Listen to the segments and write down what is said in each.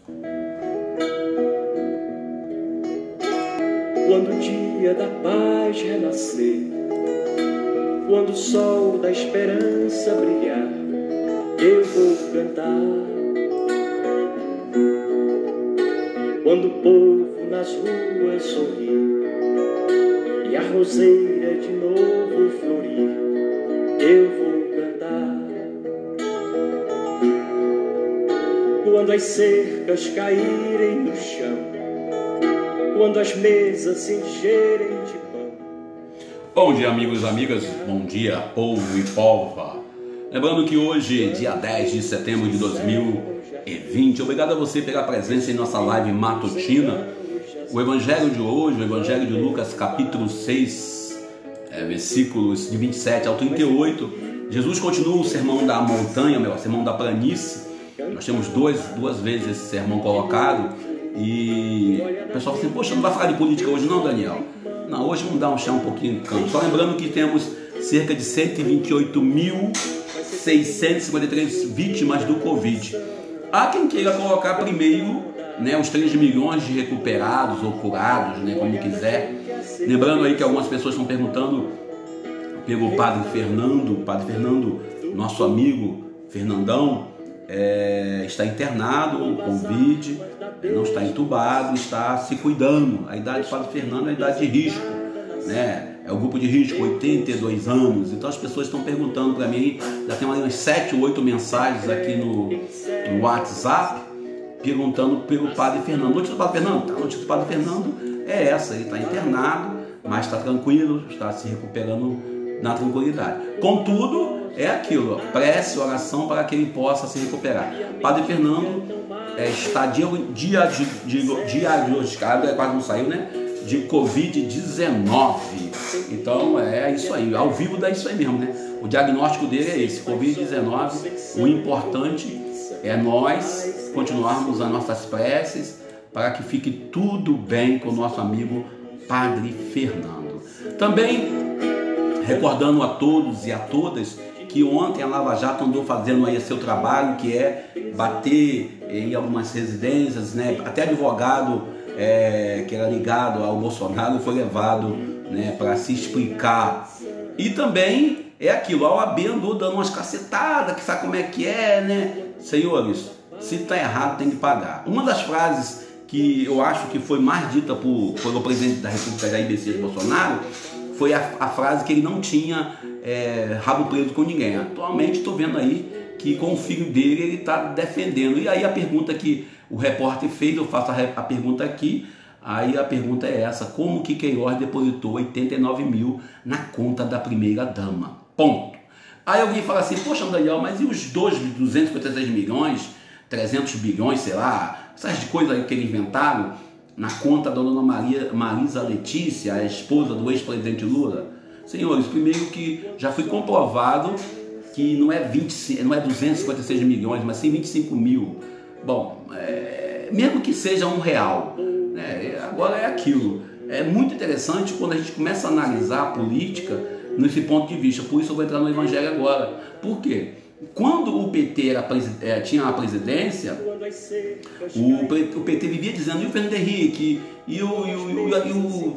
Quando o dia da paz renascer, quando o sol da esperança brilhar, eu vou cantar. Quando o povo nas ruas sorrir e a roseira de novo florir, eu vou cantar. Quando as cercas caírem no chão, quando as mesas se encherem de pão. Bom dia, amigos e amigas, bom dia, povo e polva. Lembrando que hoje, dia 10 de setembro de 2020, obrigado a você pela presença em nossa live matutina. O evangelho de hoje, o evangelho de Lucas, capítulo 6, versículos de 27 ao 38, Jesus continua o sermão da montanha, o sermão da planície. Nós temos duas vezes esse sermão colocado. E o pessoal fala assim, poxa, não vai falar de política hoje não, Daniel? Não, hoje vamos dar um pouquinho de campo. Só lembrando que temos cerca de 128.653 vítimas do Covid. Há quem queira colocar primeiro, os 3 milhões de recuperados ou curados, como quiser. Lembrando aí que algumas pessoas estão perguntando pelo Padre Fernando, nosso amigo Fernandão, está internado com Covid, não está entubado, está se cuidando. A idade do Padre Fernando é a idade de risco, é o grupo de risco, 82 anos. Então as pessoas estão perguntando para mim, já tem umas 7 ou 8 mensagens aqui no WhatsApp, perguntando pelo Padre Fernando. Notícia do Padre Fernando? A notícia do Padre Fernando é essa, ele está internado, mas está tranquilo, está se recuperando na tranquilidade. Contudo, é aquilo, prece, oração para que ele possa se recuperar. Padre Fernando está diagnosticado, quase não saiu, de Covid-19. Então é isso aí, ao vivo dá isso aí mesmo, O diagnóstico dele é esse, Covid-19. O importante é nós continuarmos as nossas preces para que fique tudo bem com o nosso amigo Padre Fernando. Também recordando a todos e a todas que ontem a Lava Jato andou fazendo aí seu trabalho, que é bater em algumas residências, Até advogado que era ligado ao Bolsonaro foi levado para se explicar. E também é aquilo, a OAB andou dando umas cacetadas, que sabe como é que é, Senhores, se está errado tem que pagar. Uma das frases que eu acho que foi mais dita pelo presidente da República, Jair Messias Bolsonaro, foi a frase que ele não tinha rabo preso com ninguém. Atualmente estou vendo aí que com o filho dele ele está defendendo. E aí a pergunta que o repórter fez, eu faço a pergunta aqui, aí a pergunta é essa: como que Queiroz depositou 89 mil na conta da primeira dama? Ponto. Aí alguém fala assim, poxa, Daniel, mas e os 256 milhões, 300 bilhões, sei lá, essas coisas que eles inventaram na conta da dona Marisa Letícia, a esposa do ex-presidente Lula? Senhores, primeiro que já foi comprovado que não é 256 milhões, mas sim 25 mil. Bom, mesmo que seja R$1, agora é aquilo. É muito interessante quando a gente começa a analisar a política nesse ponto de vista. Por isso eu vou entrar no Evangelho agora. Por quê? Quando o PT tinha a presidência, o PT vivia dizendo, e o Fernando Henrique, e o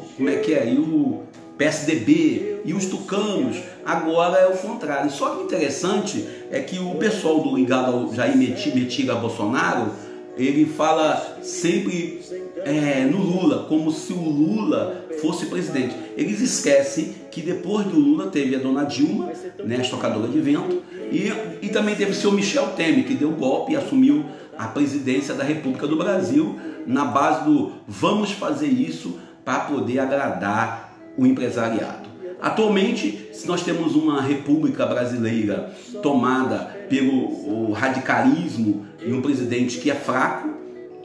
PSDB, e os tucanos. Agora é o contrário. Só que o interessante é que o pessoal do ligado ao Jair Messias Bolsonaro, ele fala sempre no Lula, como se o Lula fosse presidente. Eles esquecem que depois do Lula teve a dona Dilma, a estocadora de vento, e também teve o seu Michel Temer, que deu golpe e assumiu a presidência da República do Brasil na base do vamos fazer isso para poder agradar o empresariado. Atualmente, se nós temos uma república brasileira tomada pelo radicalismo e um presidente que é fraco,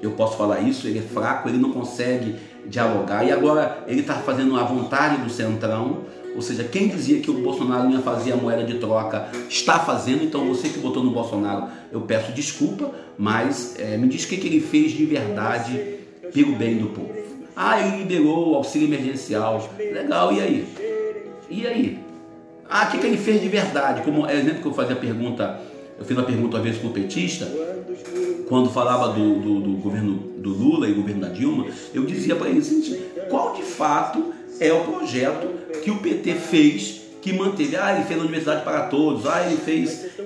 eu posso falar isso, ele é fraco, ele não consegue dialogar, e agora ele está fazendo a vontade do Centrão, ou seja, quem dizia que o Bolsonaro não ia fazer a moeda de troca, está fazendo. Então você que votou no Bolsonaro, eu peço desculpa, mas me diz o que ele fez de verdade pelo bem do povo. Ele liberou o auxílio emergencial, legal, e aí? E aí? O que ele fez de verdade? Como exemplo que eu fazia a pergunta, eu fiz uma pergunta uma vez para o petista, quando falava do governo do Lula e do governo da Dilma, eu dizia para eles, qual de fato é o projeto que o PT fez, que manteve, ele fez a universidade para todos,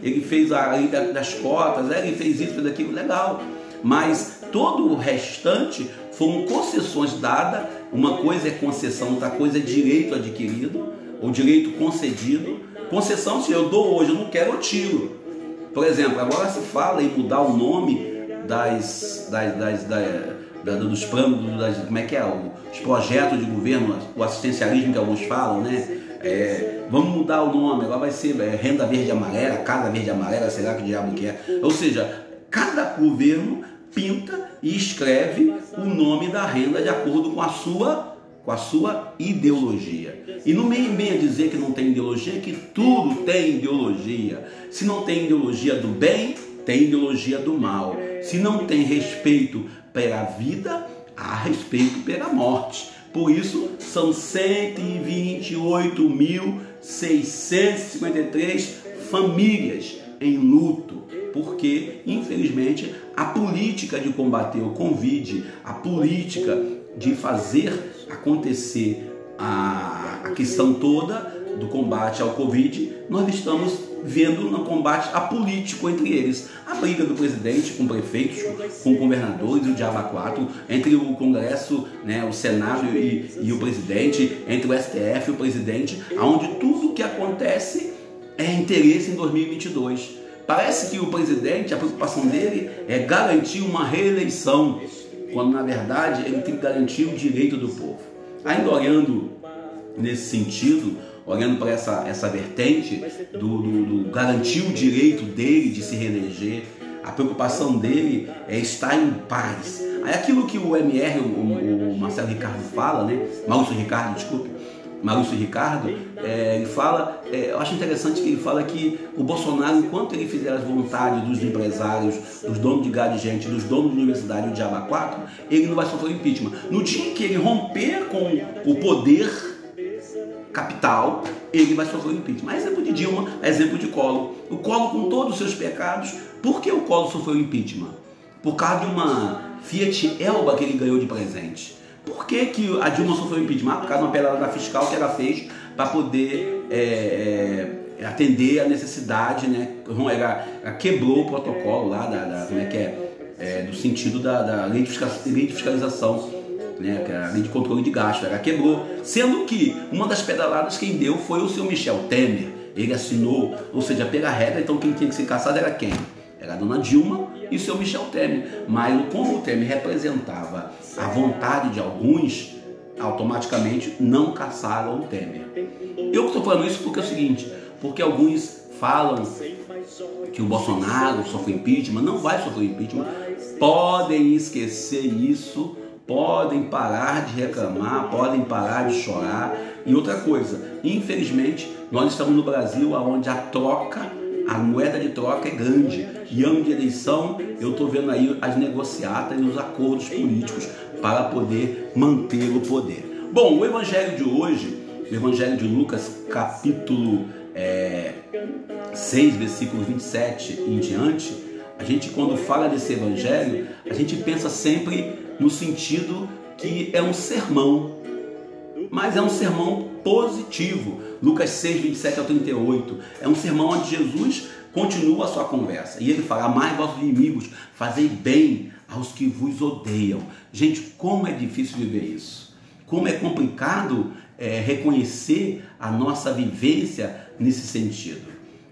ele fez a lei das cotas, ele fez isso, fez aquilo, legal, mas todo o restante foram concessões dadas, uma coisa é concessão, outra coisa é direito adquirido, ou direito concedido. Concessão, se eu dou hoje, eu não quero, eu tiro. Por exemplo, agora se fala em mudar o nome dos planos, como é que é, os projetos de governo, o assistencialismo que alguns falam, né? Vamos mudar o nome, agora vai ser renda verde e amarela, casa verde e amarela, sei lá que diabo que é. Ou seja, cada governo pinta e escreve o nome da renda de acordo com a sua ideologia. E não venha dizer que não tem ideologia, que tudo tem ideologia. Se não tem ideologia do bem, tem ideologia do mal. Se não tem respeito pela vida, há respeito pela morte. Por isso, são 128.653 famílias em luto, porque, infelizmente, a política de combater o Covid, a política de fazer acontecer a questão toda do combate ao Covid, nós estamos vendo no combate apolítico entre eles. A briga do presidente com prefeitos, com governadores e o diabo 4, entre o Congresso, né, o Senado e o presidente, entre o STF e o presidente, onde tudo que acontece é interesse em 2022. Parece que o presidente, a preocupação dele é garantir uma reeleição, quando na verdade ele tem que garantir o direito do povo. Ainda olhando nesse sentido, olhando para essa vertente do garantir o direito dele de se reeleger, a preocupação dele é estar em paz. Aí aquilo que o MR, o Marcelo Ricardo fala, né? Maurício Ricardo, ele fala, eu acho interessante que ele fala que o Bolsonaro, enquanto ele fizer as vontades dos empresários, dos donos de gado de gente, dos donos de universidade e o diabo 4, ele não vai sofrer impeachment. No dia em que ele romper com o poder capital, ele vai sofrer impeachment. Exemplo de Dilma, exemplo de Collor. O Collor, com todos os seus pecados, por que o Collor sofreu impeachment? Por causa de uma Fiat Elba que ele ganhou de presente. Por que a Dilma sofreu impeachment? Por causa de uma pedalada fiscal que ela fez para poder atender a necessidade, né? Ela quebrou o protocolo lá do sentido da lei de fiscalização, né? Que é a lei de controle de gasto. Ela quebrou, sendo que uma das pedaladas quem deu foi o seu Michel Temer. Ele assinou, ou seja, pela regra, então quem tinha que ser caçado era quem? Era a dona Dilma e o seu Michel Temer. Mas como o Temer representava a vontade de alguns, automaticamente não caçaram o Temer. Eu estou falando isso porque é o seguinte, porque alguns falam que o Bolsonaro sofreu impeachment, não vai sofrer impeachment, podem esquecer isso, podem parar de reclamar, podem parar de chorar. E outra coisa, infelizmente, nós estamos no Brasil onde a moeda de troca é grande. E ano de eleição, eu estou vendo aí as negociatas e os acordos políticos para poder manter o poder. Bom, o evangelho de hoje, o evangelho de Lucas, capítulo 6, versículo 27 em diante, a gente, quando fala desse evangelho, a gente pensa sempre no sentido que é um sermão, mas é um sermão positivo. Lucas 6, 27 ao 38, é um sermão onde Jesus continua a sua conversa, e ele fala: amai vossos inimigos, fazei bem aos que vos odeiam. Gente, como é difícil viver isso, como é complicado reconhecer a nossa vivência nesse sentido.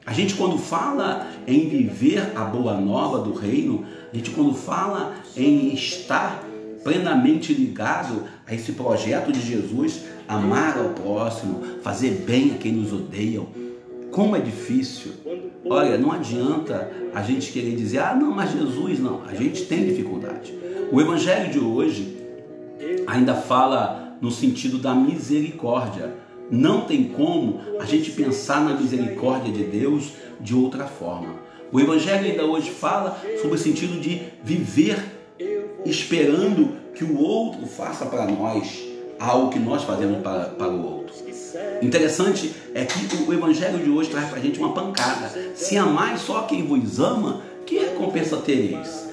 A gente, quando fala em viver a boa nova do reino, a gente, quando fala em estar plenamente ligado a esse projeto de Jesus, amar ao próximo, fazer bem a quem nos odeiam, como é difícil. Olha, não adianta a gente querer dizer: não, mas Jesus não. A gente tem dificuldade. O evangelho de hoje ainda fala no sentido da misericórdia. Não tem como a gente pensar na misericórdia de Deus de outra forma. O evangelho ainda hoje fala sobre o sentido de viver esperando que o outro faça para nós algo que nós fazemos para o outro. Interessante é que o evangelho de hoje traz para a gente uma pancada. Se amais só quem vos ama, que recompensa tereis?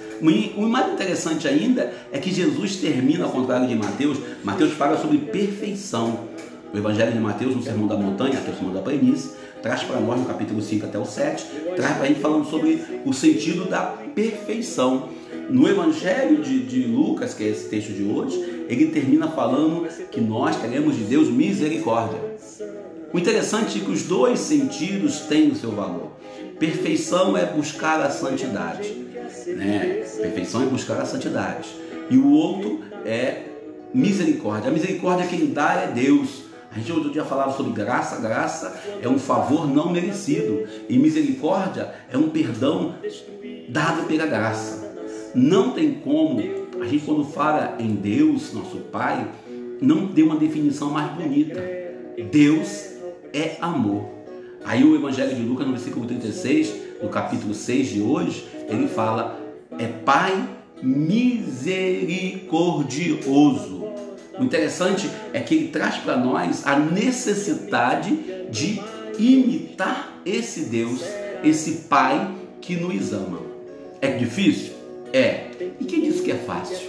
O mais interessante ainda é que Jesus termina, ao contrário de Mateus. Mateus fala sobre perfeição. O evangelho de Mateus, no Sermão da Montanha, que é o Sermão da Planície, traz para nós no capítulo 5 até o 7, traz para a gente falando sobre o sentido da perfeição. No evangelho de Lucas, que é esse texto de hoje, ele termina falando que nós queremos de Deus misericórdia. O interessante é que os dois sentidos têm o seu valor. Perfeição é buscar a santidade, né? Perfeição é buscar a santidade. E o outro é misericórdia. A misericórdia quem dá é Deus. A gente outro dia falava sobre graça. Graça é um favor não merecido. E misericórdia é um perdão dado pela graça. Não tem como, a gente quando fala em Deus, nosso Pai, não tem uma definição mais bonita. Deus é amor. Aí o Evangelho de Lucas, no versículo 36, no capítulo 6 de hoje, ele fala, é Pai misericordioso. O interessante é que ele traz para nós a necessidade de imitar esse Deus, esse Pai que nos ama. É difícil? É. E quem disse que é fácil?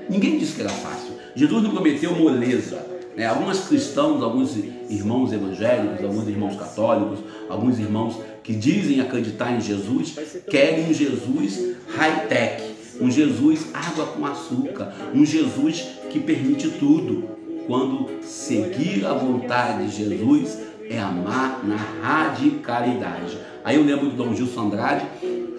Ninguém disse que era fácil. Jesus não prometeu moleza. Alguns cristãos, alguns irmãos evangélicos, alguns irmãos católicos, alguns irmãos que dizem acreditar em Jesus, querem um Jesus high-tech, um Jesus água com açúcar, um Jesus que permite tudo, quando seguir a vontade de Jesus é amar na radicalidade. Aí eu lembro do Dom Gilson Andrade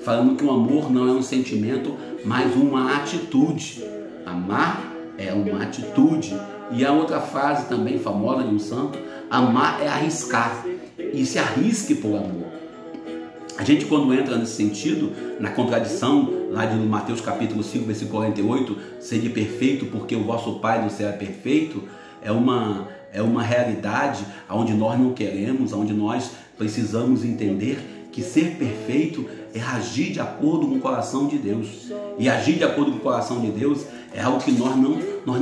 falando que o amor não é um sentimento, mas uma atitude. Amar é uma atitude. E a outra frase também famosa de um santo, amar é arriscar, e se arrisque por amor. A gente quando entra nesse sentido, na contradição lá de Mateus capítulo 5, versículo 48, sede perfeito porque o vosso Pai do céu é perfeito, é uma realidade onde nós não queremos, onde nós precisamos entender que ser perfeito é agir de acordo com o coração de Deus. E agir de acordo com o coração de Deus é algo que nós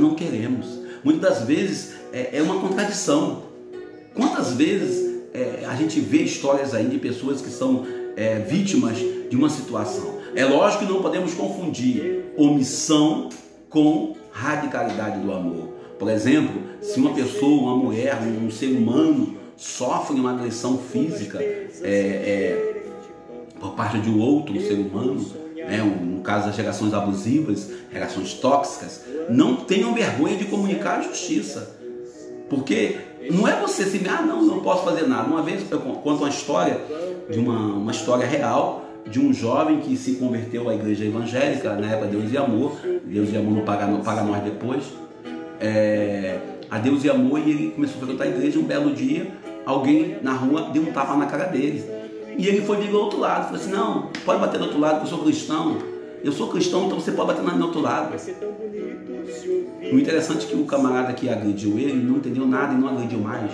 não queremos. Muitas das vezes é uma contradição. Quantas vezes a gente vê histórias aí de pessoas que são vítimas de uma situação? É lógico que não podemos confundir omissão com radicalidade do amor. Por exemplo, se uma pessoa, uma mulher, um ser humano sofre uma agressão física por parte de um outro ser humano, no caso das relações abusivas, relações tóxicas, não tenham vergonha de comunicar a justiça. Porque não é você se não posso fazer nada. Uma vez eu conto uma história, de uma história real, de um jovem que se converteu à igreja evangélica, na época Deus e Amor não paga nós depois, a Deus e Amor, e ele começou a frequentar a igreja. Um belo dia, alguém na rua deu um tapa na cara dele. E ele foi vir do outro lado, falou assim, não, pode bater do outro lado, porque eu sou cristão. Eu sou cristão, então você pode bater no outro lado. O interessante é que o camarada que agrediu ele não entendeu nada e não agrediu mais.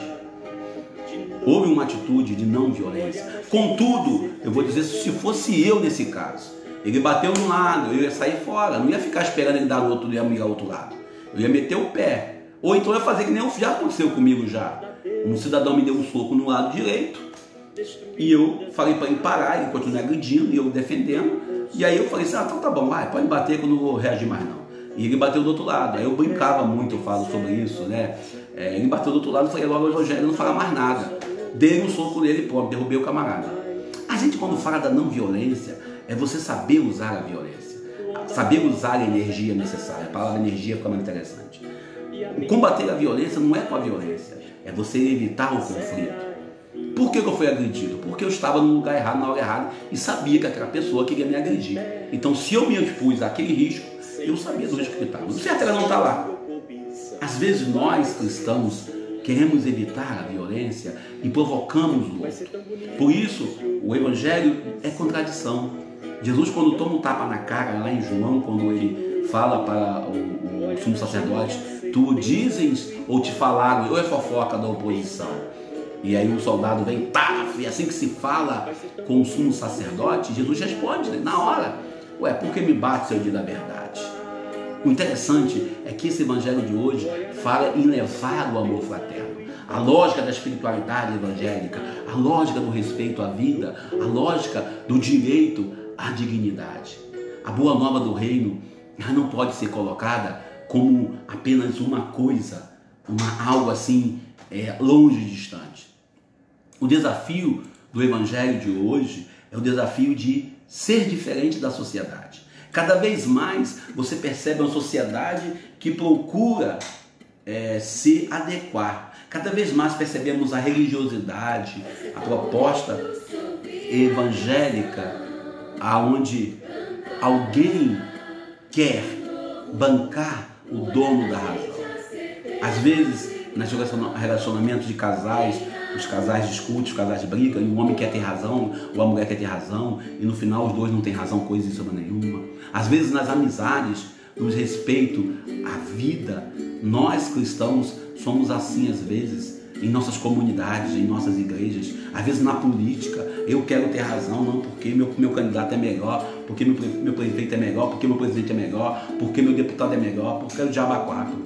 Houve uma atitude de não violência. Contudo, eu vou dizer, se fosse eu nesse caso, ele bateu no lado, eu ia sair fora, não ia ficar esperando ele dar o outro e ia mirar o outro lado. Eu ia meter o pé. Ou então eu ia fazer que nem já aconteceu comigo já. Um cidadão me deu um soco no lado direito, e eu falei para ele parar, ele continuou agredindo e eu defendendo. E aí eu falei assim, então tá bom, pode bater que eu não vou reagir mais não. E ele bateu do outro lado. Aí eu brincava muito, eu falo sobre isso, né? Ele bateu do outro lado, eu falei logo, Rogério, não fala mais nada. Dei um soco nele e pronto, derrubei o camarada. A gente quando fala da não violência, é você saber usar a violência. Saber usar a energia necessária. A palavra energia fica mais interessante. Combater a violência não é com a violência, é você evitar o conflito. Por que eu fui agredido? Porque eu estava no lugar errado, na hora errada, e sabia que aquela pessoa queria me agredir. Então, se eu me expus àquele risco, eu sabia do risco que estava. O certo era não estar lá. Às vezes nós, cristãos, queremos evitar a violência e provocamos o outro. Por isso, o Evangelho é contradição. Jesus, quando toma um tapa na cara, lá em João, quando ele fala para o sumo sacerdote, tu dizes ou te falaram, ou é fofoca da oposição? E aí um soldado vem, e assim que se fala com o sumo sacerdote, Jesus responde na hora, por que me bate se eu digo a verdade? O interessante é que esse evangelho de hoje fala em levar o amor fraterno. a lógica da espiritualidade evangélica, a lógica do respeito à vida, a lógica do direito à dignidade. A boa nova do reino não pode ser colocada como apenas uma coisa, algo assim longe e distante. O desafio do evangelho de hoje é o desafio de ser diferente da sociedade. Cada vez mais você percebe uma sociedade que procura se adequar. Cada vez mais percebemos a religiosidade, a proposta evangélica, aonde alguém quer bancar o dono da razão. Às vezes, nos relacionamentos de casais, os casais discutem, os casais brigam, e o homem quer ter razão, ou a mulher quer ter razão, e no final os dois não têm razão coisa nenhuma. Às vezes nas amizades, no respeito à vida, nós cristãos somos assim às vezes, em nossas comunidades, em nossas igrejas, às vezes na política, eu quero ter razão, não porque meu candidato é melhor, porque meu prefeito é melhor, porque meu presidente é melhor, porque meu deputado é melhor, porque o diabo é quatro.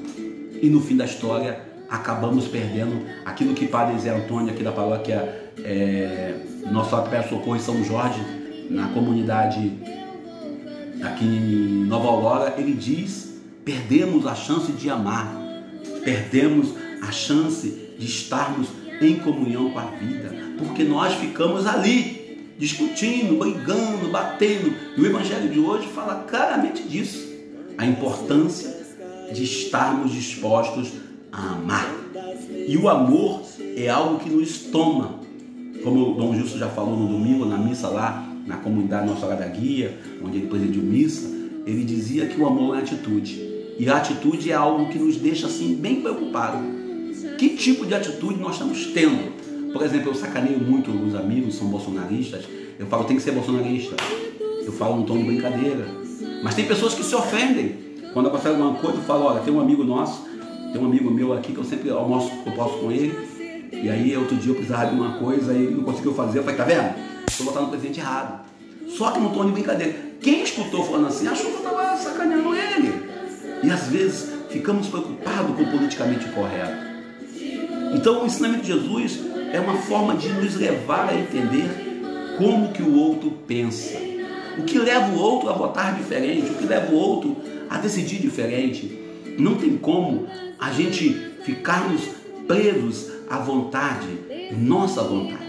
E no fim da história, acabamos perdendo aquilo que Padre Zé Antônio, aqui da paróquia Nosso Pé Socorro em São Jorge, na comunidade aqui em Nova Aurora, ele diz: perdemos a chance de amar, perdemos a chance de estarmos em comunhão com a vida, porque nós ficamos ali, discutindo, brigando, batendo. E o Evangelho de hoje fala claramente disso, a importância de estarmos dispostos a amar. E o amor é algo que nos toma, como o Dom Gilson já falou no domingo, na missa lá, na comunidade Nossa Senhora da Guia, onde ele presidiu missa, ele dizia que o amor é atitude. E a atitude é algo que nos deixa assim bem preocupados. Que tipo de atitude nós estamos tendo? Por exemplo, eu sacaneio muito os amigos, são bolsonaristas, eu falo, tem que ser bolsonarista. Eu falo num tom de brincadeira. Mas tem pessoas que se ofendem. Quando acontece alguma coisa, eu falo, olha, tem um amigo nosso, tem um amigo meu aqui que eu sempre almoço com ele, e aí outro dia eu precisava de uma coisa e ele não conseguiu fazer, eu falei, tá vendo? Estou botando o presidente errado. Só que no tom de brincadeira. Quem escutou falando assim, achou que eu estava sacaneando ele. E às vezes ficamos preocupados com o politicamente correto. Então o ensinamento de Jesus é uma forma de nos levar a entender como que o outro pensa. O que leva o outro a votar diferente, o que leva o outro a decidir diferente. Não tem como a gente ficarmos presos à vontade, nossa vontade.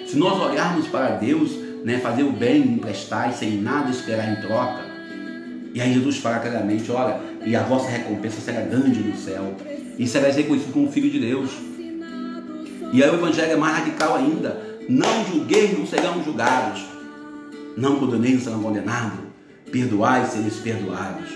Se nós olharmos para Deus, fazer o bem, emprestar e sem nada esperar em troca, e aí Jesus fala claramente, olha, e a vossa recompensa será grande no céu, e serás reconhecido como filho de Deus. E aí o Evangelho é mais radical ainda, não julgueis, não serão julgados, não condeneis, não serão condenados, perdoai, sereis perdoados.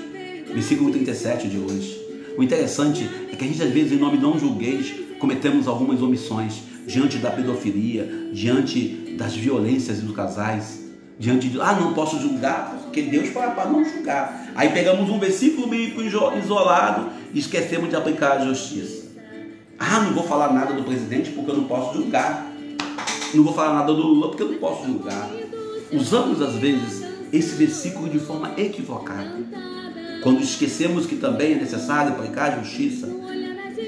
Versículo 37 de hoje. O interessante é que a gente às vezes, em nome de não julgueis, cometemos algumas omissões diante da pedofilia, diante das violências dos casais, diante de, não posso julgar, porque Deus fala para não julgar. Aí pegamos um versículo bíblico isolado e esquecemos de aplicar a justiça. Não vou falar nada do presidente porque eu não posso julgar. Não vou falar nada do Lula porque eu não posso julgar. Usamos às vezes esse versículo de forma equivocada, quando esquecemos que também é necessário aplicar a justiça.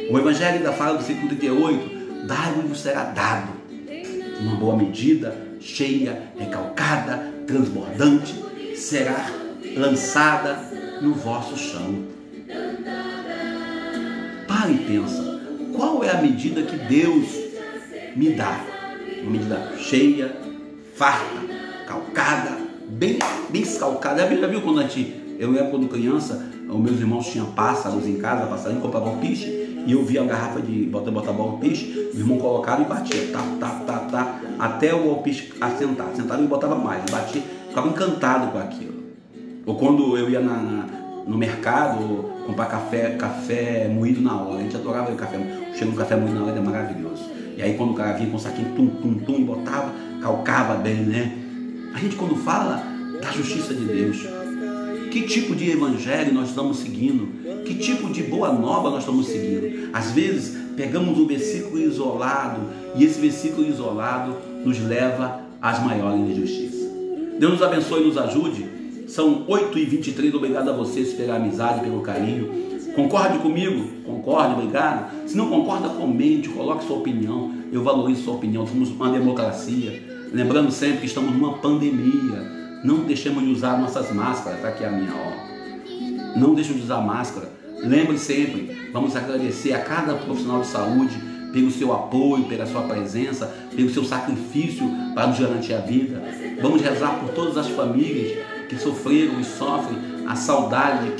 O Evangelho ainda fala do versículo 38, dai-vos será dado, uma boa medida, cheia, recalcada, transbordante, será lançada no vosso chão. Para e pensa, qual é a medida que Deus me dá? Uma medida cheia, farta, calcada, bem escalcada. Já viu quando eu lembro quando criança, os meus irmãos tinham pássaros em casa, passarinho, compravam peixe, e eu via a garrafa de botava o peixe, o irmão colocava e batia, tá, até o peixe assentar. Sentava e botava mais, batia, ficava encantado com aquilo. Ou quando eu ia no mercado comprar café moído na hora, a gente adorava o café, chega um café moído na hora, é maravilhoso. E aí quando o cara vinha com um saquinho, tum, e botava, calcava bem, né? A gente quando fala da justiça de Deus, que tipo de evangelho nós estamos seguindo? Que tipo de boa nova nós estamos seguindo? Às vezes pegamos um versículo isolado e esse versículo isolado nos leva às maiores injustiças. Deus nos abençoe e nos ajude. São 8h23, obrigado a vocês pela amizade, pelo carinho. Concorde comigo? Concorde, obrigado. Se não concorda, comente, coloque sua opinião. Eu valorizo sua opinião. Somos uma democracia. Lembrando sempre que estamos numa pandemia. Não deixemos de usar nossas máscaras. Está aqui a minha, ó. Não deixem de usar máscara. Lembre sempre, vamos agradecer a cada profissional de saúde pelo seu apoio, pela sua presença, pelo seu sacrifício para nos garantir a vida. Vamos rezar por todas as famílias que sofreram e sofrem a saudade de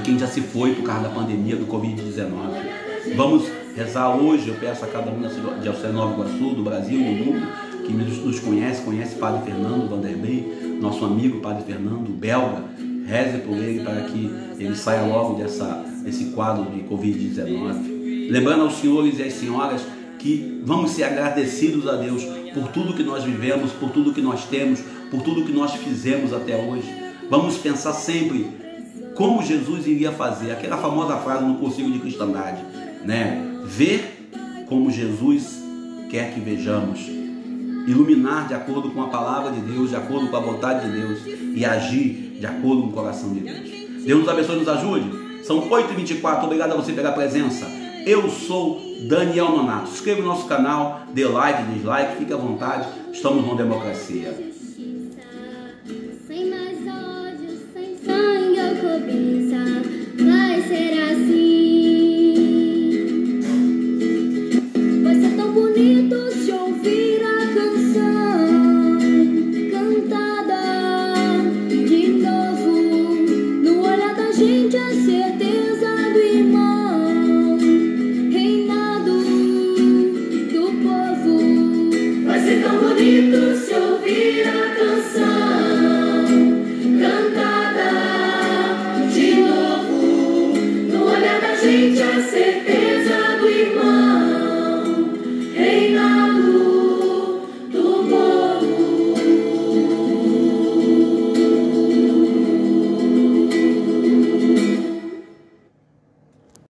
quem já se foi por causa da pandemia do Covid-19. Vamos rezar hoje, eu peço a cada um de Alceu Nova Iguaçu, do Brasil e do mundo, que nos conhece Padre Fernando Vanderlei, nosso amigo Padre Fernando, belga. Reze por ele para que ele saia logo desse quadro de Covid-19. Lembrando aos senhores e às senhoras que vamos ser agradecidos a Deus por tudo que nós vivemos, por tudo que nós temos, por tudo que nós fizemos até hoje. Vamos pensar sempre como Jesus iria fazer, aquela famosa frase no Concílio de Cristandade, né? Ver como Jesus quer que vejamos, iluminar de acordo com a palavra de Deus, de acordo com a vontade de Deus e agir de acordo com o coração de Deus. Deus nos abençoe e nos ajude. São 8h24, obrigado a você pela presença. Eu sou Daniel Nonato. Se inscreva no nosso canal, dê like, dislike, fique à vontade. Estamos numa democracia. Sem mais ódio, sem sangue ou cobiça, vai ser assim. Vai ser tão bonito se ouvir a canção cantada de novo. No olhar da gente a certeza do irmão, reinado do povo. Vai ser tão bonito se ouvir a canção cantada de novo. No olhar da gente a